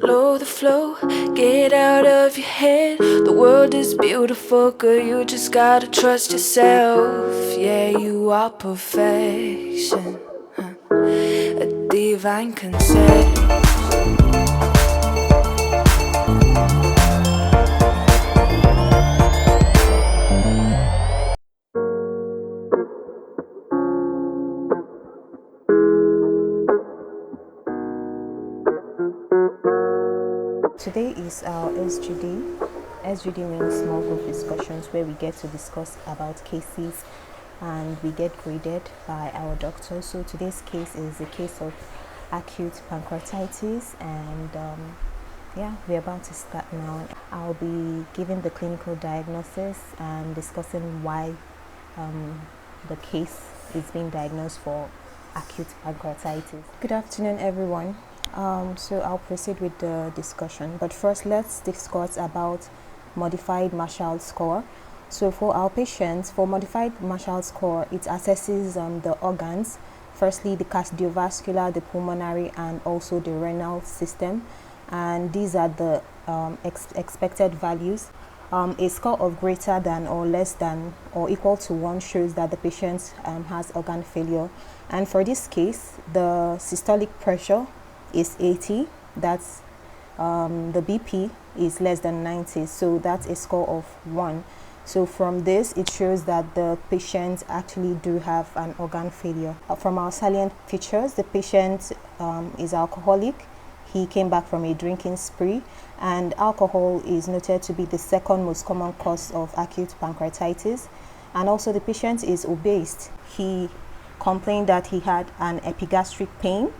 Follow the flow, get out of your head. The world is beautiful, girl, you just gotta trust yourself. Yeah, you are perfection, a divine concept. Today is our SGD. SGD means small group discussions, where we get to discuss about cases and we get graded by our doctor. So today's case is a case of acute pancreatitis, and we're about to start now. I'll be giving the clinical diagnosis and discussing why the case is being diagnosed for acute pancreatitis. Good afternoon, everyone. So I'll proceed with the discussion, but first let's discuss about modified Marshall score. So for our patients, for modified Marshall score, it assesses the organs, firstly the cardiovascular, the pulmonary, and also the renal system, and these are the expected values. A score of greater than or less than or equal to 1 shows that the patient has organ failure, and for this case the systolic pressure is 80, that's the BP is less than 90, so that's a score of 1. So from this it shows that the patient actually do have an organ failure. From our salient features, the patient is alcoholic. He came back from a drinking spree, and alcohol is noted to be the second most common cause of acute pancreatitis. And also the patient is obese. He complained that he had an epigastric pain,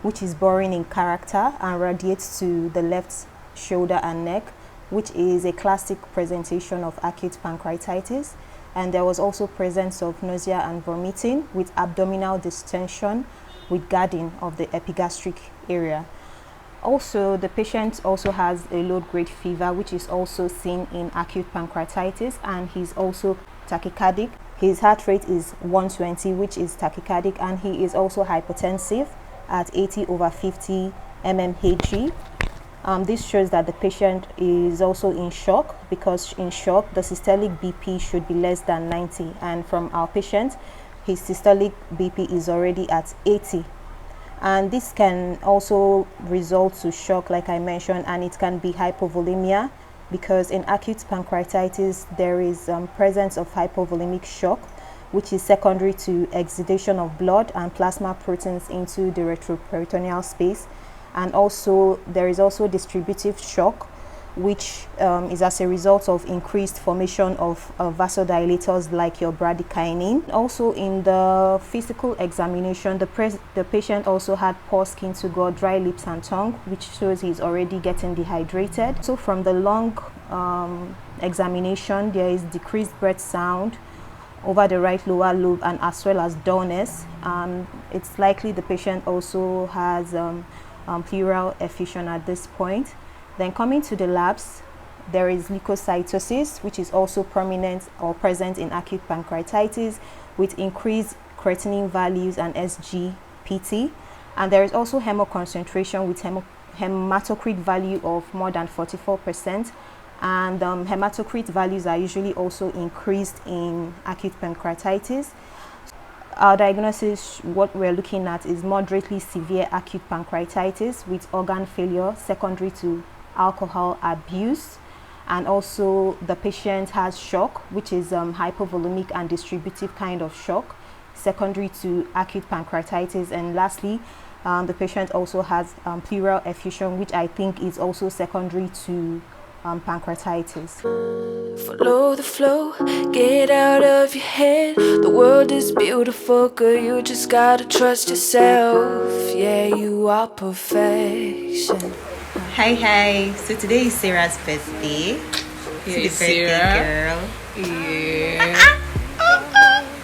which is boring in character and radiates to the left shoulder and neck, which is a classic presentation of acute pancreatitis. And there was also presence of nausea and vomiting with abdominal distension with guarding of the epigastric area. Also, the patient also has a low-grade fever, which is also seen in acute pancreatitis, and he's also tachycardic. His heart rate is 120, which is tachycardic, and he is also hypotensive at 80/50 mmHg. This shows that the patient is also in shock, because in shock the systolic BP should be less than 90, and from our patient his systolic BP is already at 80, and this can also result to shock, like I mentioned, and it can be hypovolemia, because in acute pancreatitis there is presence of hypovolemic shock, which is secondary to exudation of blood and plasma proteins into the retroperitoneal space. And also there is also distributive shock, which is as a result of increased formation of vasodilators like your bradykinin. Also in the physical examination, the patient also had poor skin to gut, dry lips and tongue, which shows he's already getting dehydrated. So from the lung examination, there is decreased breath sound over the right lower lobe, and as well as dullness. It's likely the patient also has pleural effusion at this point. Then coming to the labs, there is leukocytosis, which is also prominent or present in acute pancreatitis with increased creatinine values and SGPT. And there is also hemoconcentration with hematocrit value of more than 44%. And hematocrit values are usually also increased in acute pancreatitis. Our diagnosis, what we're looking at, is moderately severe acute pancreatitis with organ failure secondary to alcohol abuse, and also the patient has shock, which is hypovolemic and distributive kind of shock secondary to acute pancreatitis. And lastly, the patient also has pleural effusion, which I think is also secondary to pancreatitis. Follow the flow, get out of your head. The world is beautiful, girl, you just gotta trust yourself. Yeah, you are perfection. Hi. So today is Sarah's birthday. Hey, Sarah. Girl. Yeah.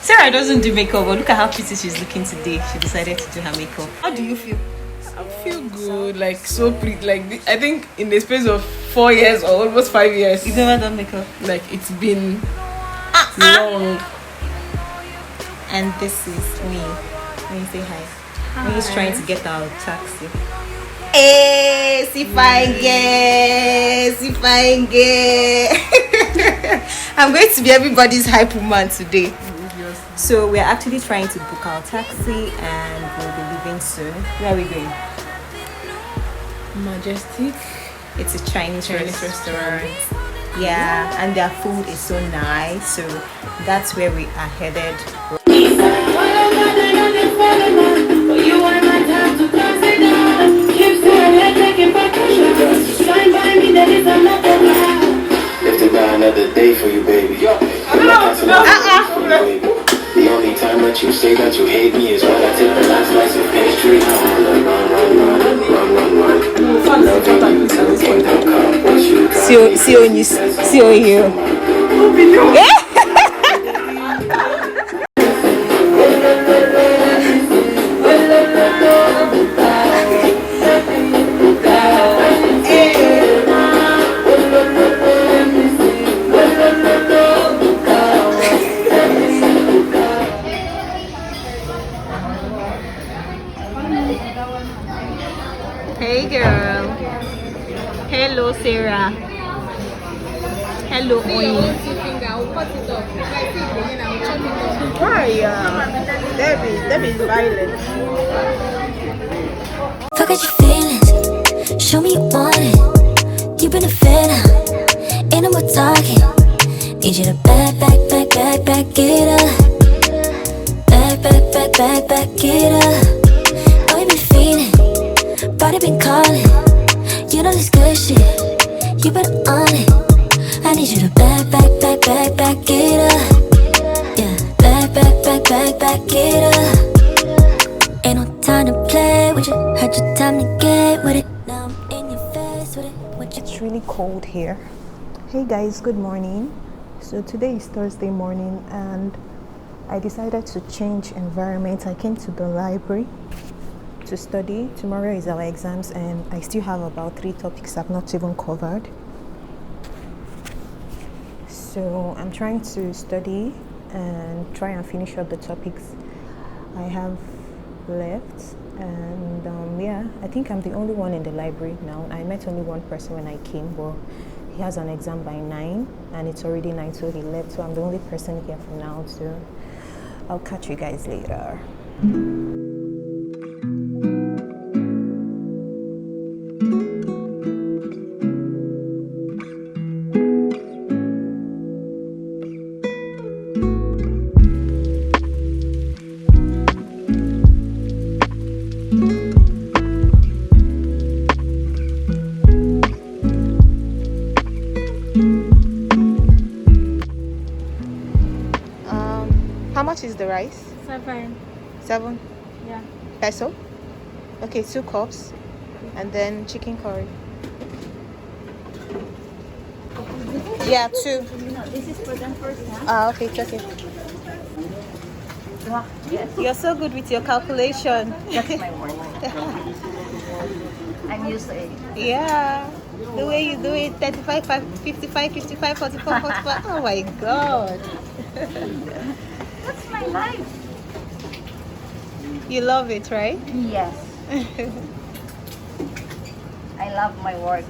Sarah doesn't do makeup, but look at how pretty she's looking today. She decided to do her makeup. How do you feel? I feel good, like so pretty. Like I think in the space of 4 years or almost 5 years, You've never done makeup? like it's been long. And this is me. Let me say hi. We're just trying to get our taxi. Hey, si fine girl, si fine girl. I'm going to be everybody's hype woman today. So we're actually trying to book our taxi and we'll be leaving soon. Where are we going? Majestic. It's a Chinese restaurant. Yeah, and their food is so nice. So that's where we are headed. If to buy another day for you, baby. The only time that you say that you hate me is when I take the last slice of pastry. I wanna run. Loving you till the kingdom come. Once you drive See you. Hey girl. Hello Sarah. Hello Oyin. Why? Debbie is violent. Forget your feelings, show me you want it. You've been a fan, ain't no more talking. Need you to back it up. Back it up. Oh, you been feeling, body been calling. You know this good shit, you been on it. I need you to back it up. Yeah, back it up. Ain't no time to play with you, had your time to get with it. Now I'm in your face with it. What you It's really cold here. Hey guys, good morning. So today is Thursday morning and I decided to change environment. I came to the library to study. Tomorrow is our exams and I still have about 3 topics I've not even covered. So I'm trying to study and try and finish up the topics I have left. And yeah, I think I'm the only one in the library now. I met only one person when I came, but he has an exam by 9 and it's already 9, so he left. So I'm the only person here for now. So I'll catch you guys later. How much is the rice? 7? Yeah. Peso? Okay, 2 cups. And then chicken curry. Yeah, 2. This is for them first, huh? Ah, okay, it's okay. Yes. You're so good with your calculation. That's my work. I'm used to it. Yeah. The way you do it, 35, 55, 44, 45. Oh my god. That's my life. You love it, right? Yes. I love my work.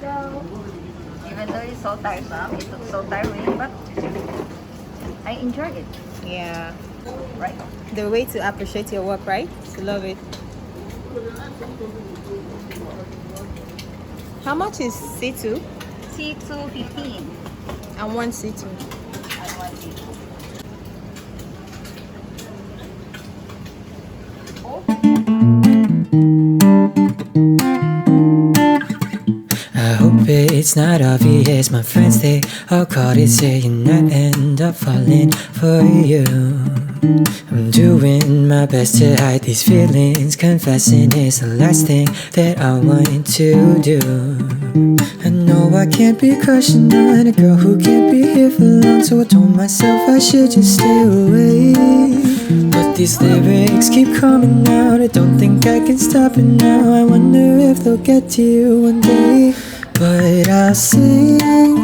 Even though it's so tiresome, it's so tiring, but I enjoy it. Yeah. Right. The way to appreciate your work, right? To love it. How much is C2? C2 15. And 1 C2. I want it. I hope it's not obvious. My friends, they all caught it, saying I end up falling for you. I'm doing my best to hide these feelings. Confessing is the last thing that I want to do. I know I can't be crushing on a girl who can't be here for long, so I told myself I should just stay away. But these lyrics keep coming out, I don't think I can stop it now. I wonder if they'll get to you one day. But I'll sing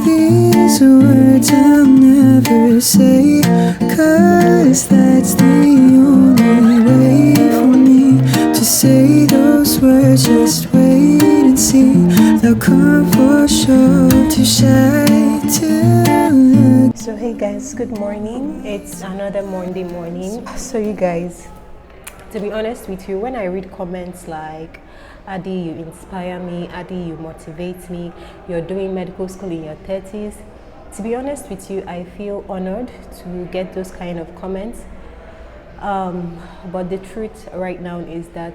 these words I'll never say, 'cause that's the only way for me to say those words. Just wait and see they'll come for sure to shine too. So hey guys, good morning. It's another Monday morning. So you guys, to be honest with you, when I read comments like, Adii, you inspire me, Adii, you motivate me, you're doing medical school in your 30s, to be honest with you, I feel honored to get those kind of comments. But the truth right now is that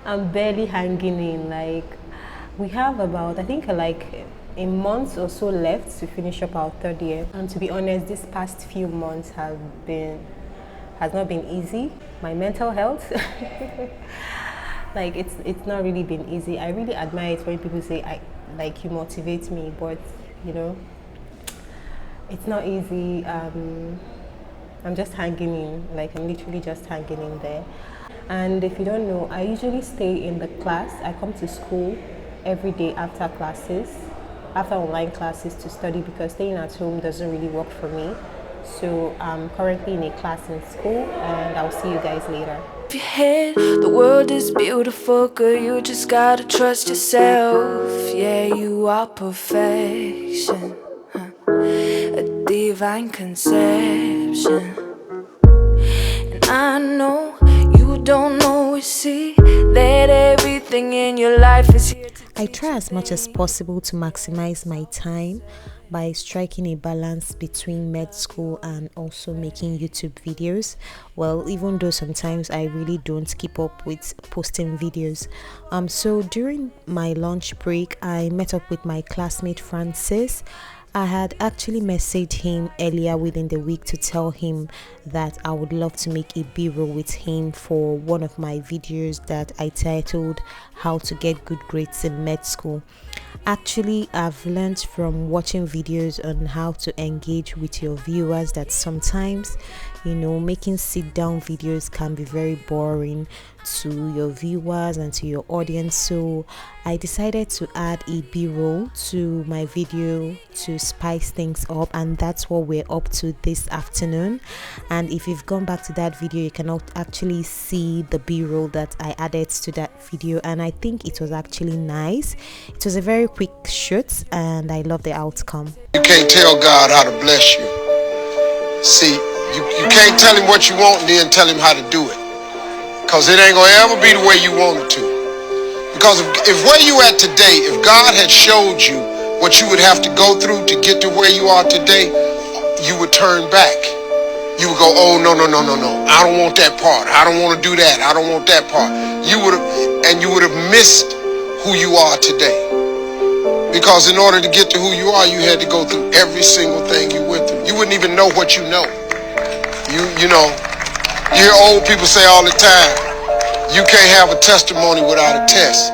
I'm barely hanging in. Like, we have about, I think, like a month or so left to finish up our third year. And to be honest, these past few months has not been easy. My mental health, like it's not really been easy. I really admire it when people say you motivate me, but you know, it's not easy. I'm just hanging in, like I'm literally just hanging in there. And if you don't know, I usually stay in the class. I come to school every day after classes, after online classes, to study, because staying at home doesn't really work for me. So I'm currently in a class in school, and I'll see you guys later. Your head, the world is beautiful, girl, you just gotta trust yourself. Yeah, you are perfection, a divine conception. And I know you don't always see that everything in your life is here to I try as much as possible to maximize my time by striking a balance between med school and also making YouTube videos. Well, even though sometimes I really don't keep up with posting videos. So during my lunch break, I met up with my classmate Francis. I had actually messaged him earlier within the week to tell him that I would love to make a B-roll with him for one of my videos that I titled How to Get Good Grades in Med School. Actually, I've learned from watching videos on how to engage with your viewers that sometimes, you know, making sit-down videos can be very boring to your viewers and to your audience. So I decided to add a B-roll to my video to spice things up, and that's what we're up to this afternoon. And if you've gone back to that video, you can actually see the B-roll that I added to that video, and I think it was actually nice. It was a very quick shoot and I love the outcome. You can't tell God how to bless you. See, you can't tell him what you want and then tell him how to do it, because it ain't gonna ever be the way you want it to. Because if where you at today, if God had showed you what you would have to go through to get to where you are today, you would turn back. You would go, oh, no, I don't want that part. I don't want to do that. I don't want that part. You would have missed who you are today. Because in order to get to who you are, you had to go through every single thing you went through. You wouldn't even know what you know. You know, you hear old people say all the time, you can't have a testimony without a test.